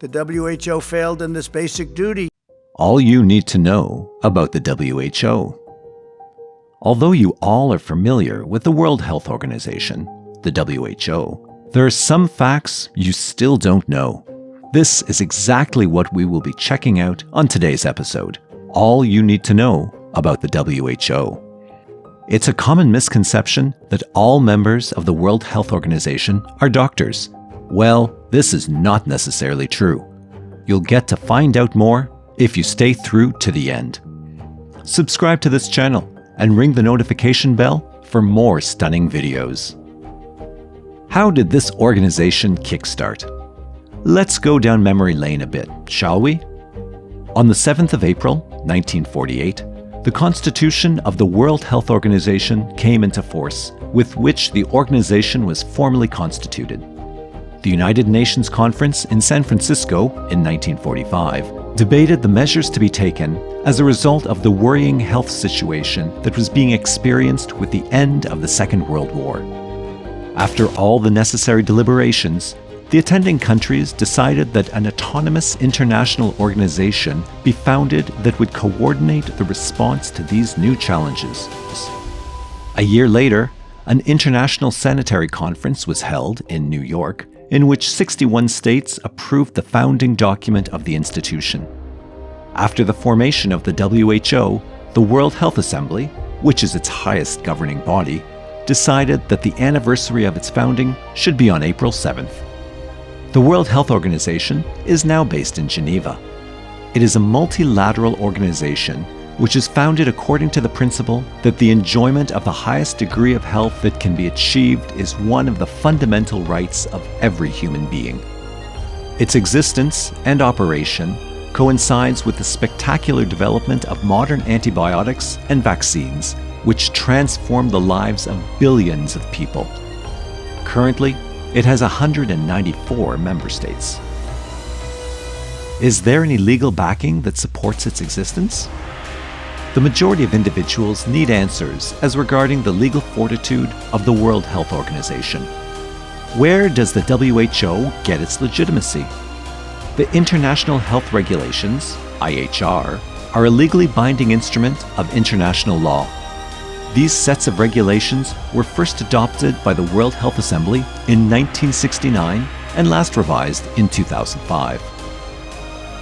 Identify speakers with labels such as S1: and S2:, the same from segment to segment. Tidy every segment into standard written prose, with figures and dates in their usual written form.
S1: The WHO failed in this basic duty.
S2: All you need to know about the WHO. Although you all are familiar with the World Health Organization, the WHO, there are some facts you still don't know. This is exactly what we will be checking out on today's episode. All you need to know about the WHO. It's a common misconception that all members of the World Health Organization are doctors. Well, this is not necessarily true. You'll get to find out more if you stay through to the end. Subscribe to this channel and ring the notification bell for more stunning videos. How did this organization kickstart? Let's go down memory lane a bit, shall we? On the 7th of April, 1948, the Constitution of the World Health Organization came into force, with which the organization was formally constituted. The United Nations Conference in San Francisco in 1945 debated the measures to be taken as a result of the worrying health situation that was being experienced with the end of the Second World War. After all the necessary deliberations, the attending countries decided that an autonomous international organization be founded that would coordinate the response to these new challenges. A year later, an international sanitary conference was held in New York, in which 61 states approved the founding document of the institution. After the formation of the WHO, the World Health Assembly, which is its highest governing body, decided that the anniversary of its founding should be on April 7th. The World Health Organization is now based in Geneva. It is a multilateral organization which is founded according to the principle that the enjoyment of the highest degree of health that can be achieved is one of the fundamental rights of every human being. Its existence and operation coincides with the spectacular development of modern antibiotics and vaccines, which transform the lives of billions of people. Currently, it has 194 member states. Is there any legal backing that supports its existence? The majority of individuals need answers as regarding the legal fortitude of the World Health Organization. Where does the WHO get its legitimacy? The International Health Regulations, IHR, are a legally binding instrument of international law. These sets of regulations were first adopted by the World Health Assembly in 1969 and last revised in 2005.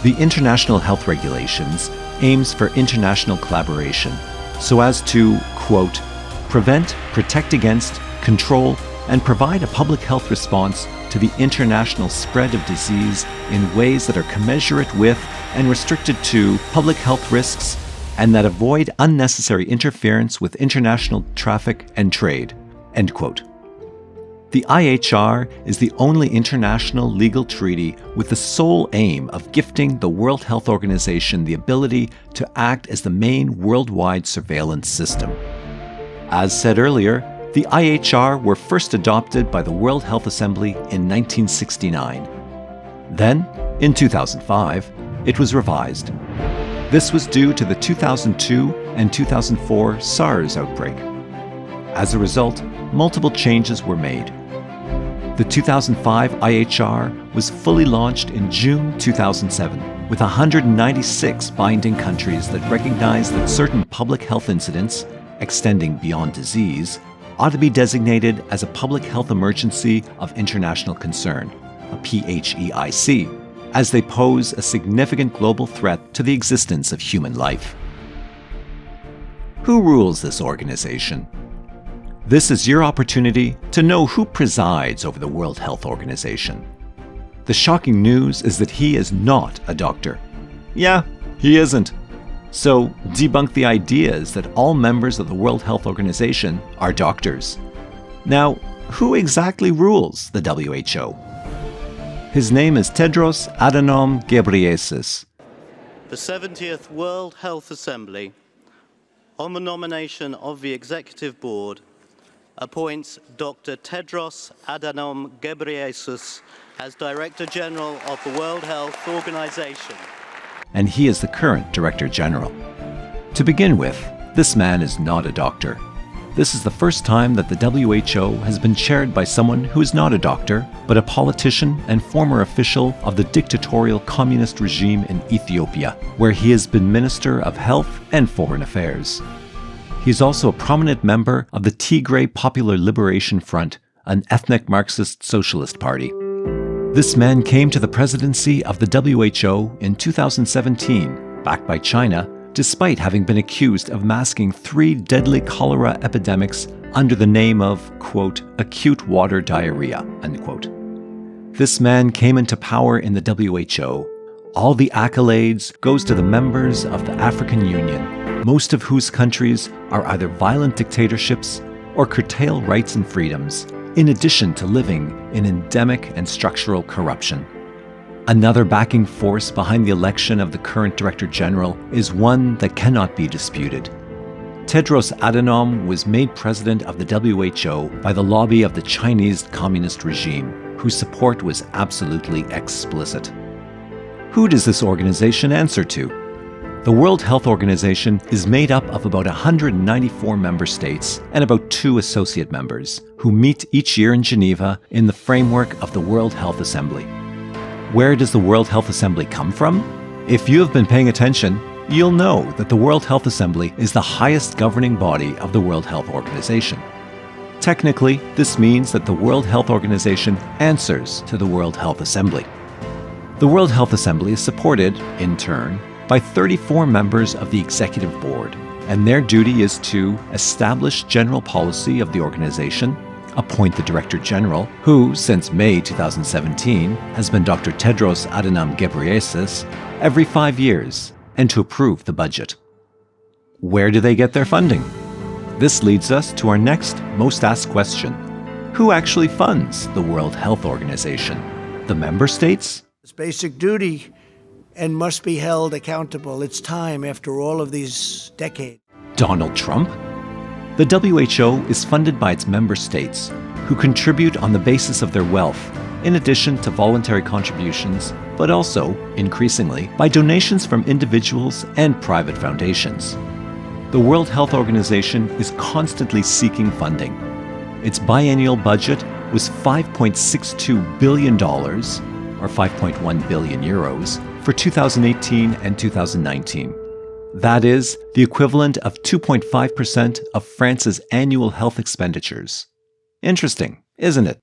S2: The International Health Regulations aims for international collaboration so as to, quote, prevent, protect against, control, and provide a public health response to the international spread of disease in ways that are commensurate with and restricted to public health risks and that avoid unnecessary interference with international traffic and trade, end quote. The IHR is the only international legal treaty with the sole aim of gifting the World Health Organization the ability to act as the main worldwide surveillance system. As said earlier, the IHR were first adopted by the World Health Assembly in 1969. Then, in 2005, it was revised. This was due to the 2002 and 2004 SARS outbreak. As a result, multiple changes were made. The 2005 IHR was fully launched in June 2007, with 196 binding countries that recognize that certain public health incidents, extending beyond disease, ought to be designated as a public health emergency of international concern, a PHEIC, as they pose a significant global threat to the existence of human life. Who rules this organization? This is your opportunity to know who presides over the World Health Organization. The shocking news is that he is not a doctor. Yeah, he isn't. So debunk the ideas that all members of the World Health Organization are doctors. Now, who exactly rules the WHO? His name is Tedros Adhanom Ghebreyesus.
S3: The 70th World Health Assembly, on the nomination of the Executive Board, appoints Dr. Tedros Adhanom Ghebreyesus as Director General of the World Health Organization.
S2: And he is the current Director General. To begin with, this man is not a doctor. This is the first time that the WHO has been chaired by someone who is not a doctor, but a politician and former official of the dictatorial communist regime in Ethiopia, where he has been Minister of Health and Foreign Affairs. He is also a prominent member of the Tigray Popular Liberation Front, an ethnic Marxist socialist party. This man came to the presidency of the WHO in 2017, backed by China, despite having been accused of masking 3 deadly cholera epidemics under the name of, quote, acute water diarrhea, unquote. This man came into power in the WHO. All the accolades goes to the members of the African Union, most of whose countries are either violent dictatorships or curtail rights and freedoms, in addition to living in endemic and structural corruption. Another backing force behind the election of the current Director General is one that cannot be disputed. Tedros Adhanom was made president of the WHO by the lobby of the Chinese Communist regime, whose support was absolutely explicit. Who does this organization answer to? The World Health Organization is made up of about 194 member states and about 2 associate members, who meet each year in Geneva in the framework of the World Health Assembly. Where does the World Health Assembly come from? If you have been paying attention, you'll know that the World Health Assembly is the highest governing body of the World Health Organization. Technically, this means that the World Health Organization answers to the World Health Assembly. The World Health Assembly is supported, in turn, by 34 members of the Executive Board, and their duty is to establish general policy of the organization, appoint the Director General, who, since May 2017, has been Dr. Tedros Adhanom Ghebreyesus, every 5 years, and to approve the budget. Where do they get their funding? This leads us to our next most asked question. Who actually funds the World Health Organization? The member states?
S1: It's basic duty and must be held accountable. It's time after all of these decades.
S2: Donald Trump? The WHO is funded by its member states, who contribute on the basis of their wealth, in addition to voluntary contributions, but also, increasingly, by donations from individuals and private foundations. The World Health Organization is constantly seeking funding. Its biennial budget was $5.62 billion, or 5.1 billion euros, for 2018 and 2019. That is the equivalent of 2.5% of France's annual health expenditures. Interesting, isn't it?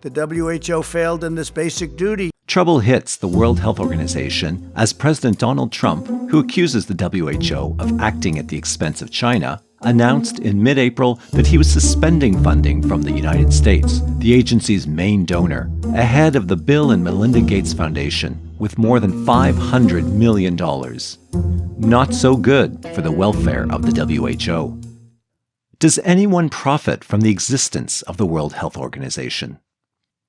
S1: The WHO failed in this basic duty.
S2: Trouble hits the World Health Organization as President Donald Trump, who accuses the WHO of acting at the expense of China, announced in mid-April that he was suspending funding from the United States, the agency's main donor, ahead of the Bill and Melinda Gates Foundation, with more than $500 million. Not so good for the welfare of the WHO. Does anyone profit from the existence of the World Health Organization?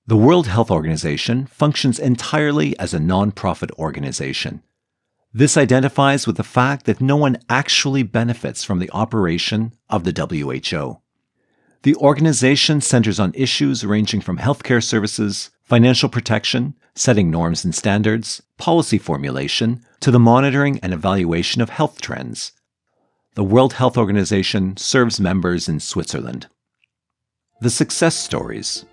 S2: The World Health Organization functions entirely as a non-profit organization. This identifies with the fact that no one actually benefits from the operation of the WHO. The organization centers on issues ranging from healthcare services, financial protection, setting norms and standards, policy formulation, to the monitoring and evaluation of health trends. The World Health Organization serves members in Switzerland. The success stories.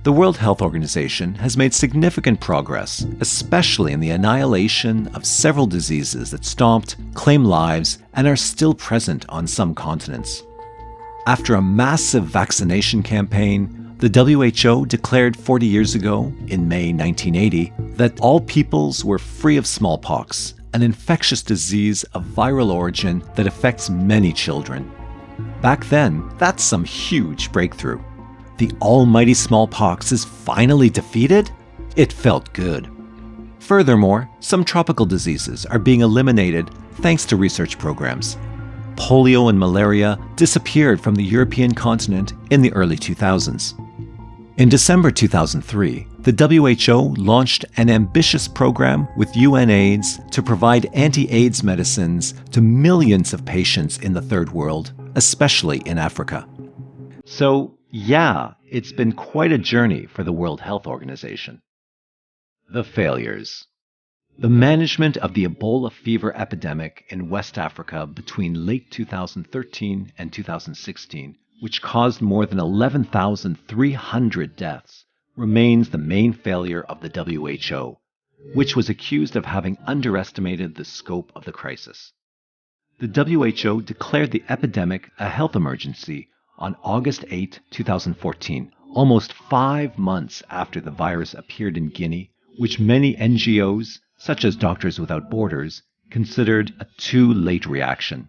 S2: The World Health Organization has made significant progress, especially in the annihilation of several diseases that stomped, claim lives, and are still present on some continents. After a massive vaccination campaign, the WHO declared 40 years ago, in May 1980, that all peoples were free of smallpox, an infectious disease of viral origin that affects many children. Back then, that's some huge breakthrough. The almighty smallpox is finally defeated? It felt good. Furthermore, some tropical diseases are being eliminated thanks to research programs. Polio and malaria disappeared from the European continent in the early 2000s. In December 2003, the WHO launched an ambitious program with UNAIDS to provide anti-AIDS medicines to millions of patients in the Third World, especially in Africa. So, yeah, it's been quite a journey for the World Health Organization. The failures. The management of the Ebola fever epidemic in West Africa between late 2013 and 2016, which caused more than 11,300 deaths, remains the main failure of the WHO, which was accused of having underestimated the scope of the crisis. The WHO declared the epidemic a health emergency on August 8, 2014, almost 5 months after the virus appeared in Guinea, which many NGOs, such as Doctors Without Borders, considered a too late reaction.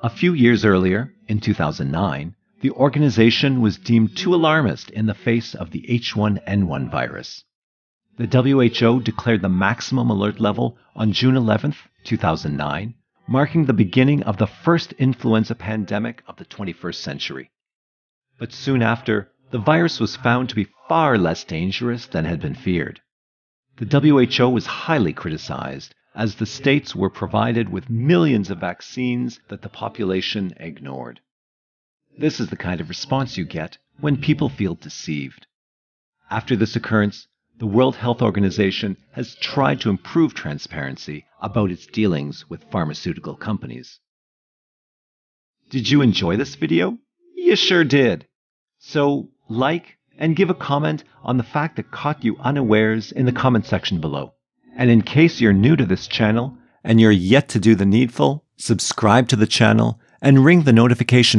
S2: A few years earlier, in 2009, the organization was deemed too alarmist in the face of the H1N1 virus. The WHO declared the maximum alert level on June 11, 2009, marking the beginning of the first influenza pandemic of the 21st century. But soon after, the virus was found to be far less dangerous than had been feared. The WHO was highly criticized, as the states were provided with millions of vaccines that the population ignored. This is the kind of response you get when people feel deceived. After this occurrence, the World Health Organization has tried to improve transparency about its dealings with pharmaceutical companies. Did you enjoy this video? You sure did. So, like and give a comment on the fact that caught you unawares in the comment section below. And in case you're new to this channel and you're yet to do the needful, subscribe to the channel and ring the notification bell